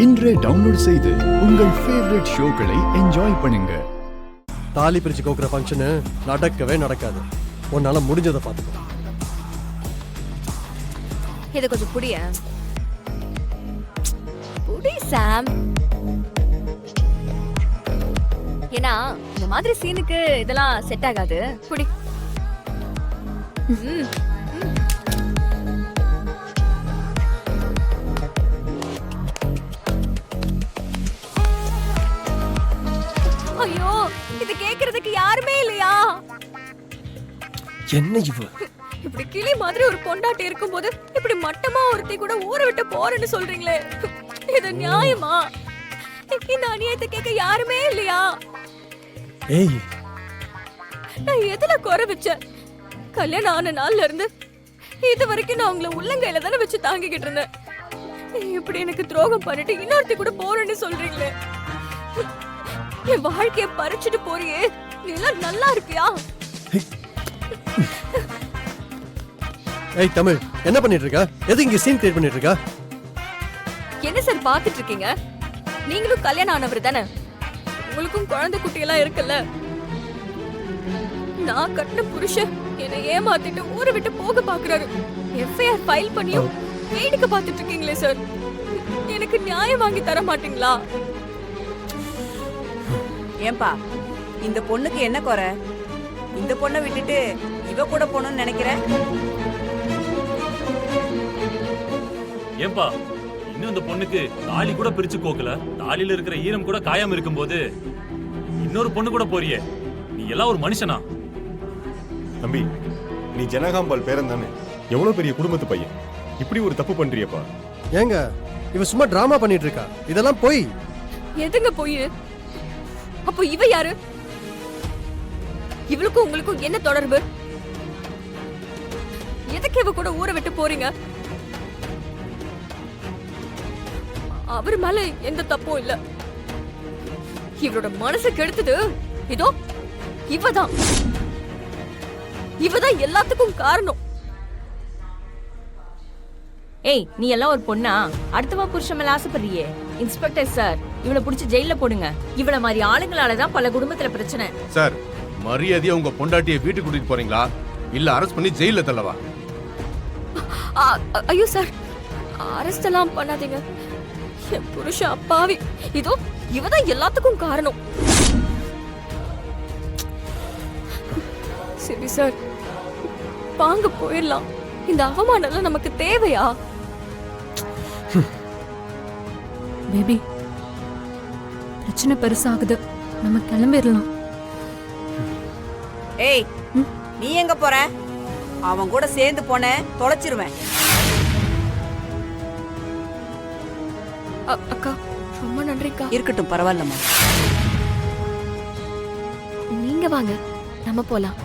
இன்றே டவுன்லோட் செய்து உங்கள் ஃபேவரட் ஷோக்களை என்ஜாய் பண்ணுங்க. தாலி பிரிச்சு கோக்குற ஃபங்க்ஷனு நடக்கவே நடக்காது. உன்னால முடிஞ்சதை பார்த்துக்கோ. இதை கொஞ்சம் புடிய புடி சாம். ஏன்னா இந்த மாதிரி சீனுக்கு இதெல்லாம் செட் ஆகாது. புடி. ஐயோ, இது கேக்குறதுக்கு யாருமே இல்லையா? என்ன இவ இப்படி கிளி மாதிரி ஒரு பொண்டாட்டி இருக்கும்போது இப்படி மட்டமா ஒருத்தி கூட ஊரை விட்டு போறேன்னு சொல்றீங்களே, இது நியாயமா? இந்த அநியாயத்தை கேட்க யாருமே இல்லையா? ஏய், நான் எதுல குறை வச்சேன்? கல்யாணம் ஆன நாள்ல இருந்து இது வரைக்கும் நான் உங்களை உள்ளங்கையில தானே வச்சு தாங்கிக்கிட்டு இருந்தேன். இப்படி எனக்கு துரோகம் பண்ணிட்டு இன்னொருத்தி கூட போறேன்னு சொல்றீங்களே, என் வாழ்க்கைய பறிச்சுட்டு போறியே, நீ எல்லாம் நல்லா இருப்பியா? ஏய் தமிழ், என்ன பண்ணிட்டு இருக்க? எது இங்க சீன் கிரியேட் பண்ணிட்டு இருக்க? என்ன சார் பாத்துட்டு இருக்கீங்க? நீங்களும் கல்யாணம் ஆனவர் தானே, உங்களுக்கும் குழந்தை குட்டி எல்லாம் இருக்குல்ல. நான் கட்டின புருஷன் என்னை ஏமாத்திட்டு ஊரை விட்டு போக பாக்குறாரு. எஃப்ஐஆர் ஃபைல் பண்ணியும் வேடிக்கை பார்த்துட்டு இருக்கீங்களே சார், எனக்கு நியாயம் வாங்கி தர மாட்டீங்களா? ஏன்பா, இந்த பொண்ணுக்கு என்ன குறை? இந்த பொண்ணை விட்டுட்டு இவ கூட போகணும்னு நினைக்கிற? ஏன்பா, இன்னும் இந்த பொண்ணுக்கு தாலி கூட பிரிச்சு கோக்கல, தாலியில இருக்கிற ஈரம் கூட காயாம இருக்கும்போது இன்னொரு பொண்ணு கூட போறியே, நீ எல்லாம் ஒரு மனுஷனா? தம்பி, நீ ஜனகாம்பால் பேரன் தானே? எவ்வளவு பெரிய குடும்பத்து பையன், இப்படி ஒரு தப்பு பண்றியப்பா? ஏங்க, இவ சும்மா டிராமா பண்ணிட்டு இருக்கா. இதெல்லாம் போய் எதுங்க போய்? அப்போ இவ யாரு? இவளுக்கும் உங்களுக்கும் என்ன தொடர்பு? எதுக்கு இவ கூட ஊரை விட்டு போறீங்க? அவர் மேல எந்த தப்பும் இல்ல. இவரோட மனசு கெடுத்தது இதோ இவதான். இவதான் எல்லாத்துக்கும் காரணம். ஏய், நீ எல்லாம் ஒரு பொண்ணா? அடுத்தவா புருஷன் மேல ஆசைப்படுறியே? இன்ஸ்பெக்டர் சார், இவளை புடிச்சு ஜெயில போடுங்க. இவள மாதிரி ஆளுங்களாலதான் பல குடும்பத்துல பிரச்சனை. சார், மரியாதையா உங்க பொண்டாட்டியை வீட்டுக்கு கூட்டிட்டு போறீங்களா, இல்ல அரெஸ்ட் பண்ணி ஜெயில தள்ளவா? ஐயோ சார், அரெஸ்ட் எல்லாம் பண்ணாதீங்க. என் புருஷன் அப்பாவி. இதோ இவதான் எல்லாத்துக்கும் காரணம். சரி சார், வாங்க போயிடலாம். இந்த அவமானம் எல்லாம் நமக்கு தேவையா? பேபி, பிரச்சனை பெருசாகுது, நம்ம கிளம்பிடலாம். ஏய், நீ எங்க போற? அவன் கூட சேர்ந்து போன தொலைச்சிருவேன். அக்கா, ரொம்ப நன்றிக்கா. இருக்கட்டும், பரவாயில்லம்மா. நீங்க வாங்க, நம்ம போலாம்.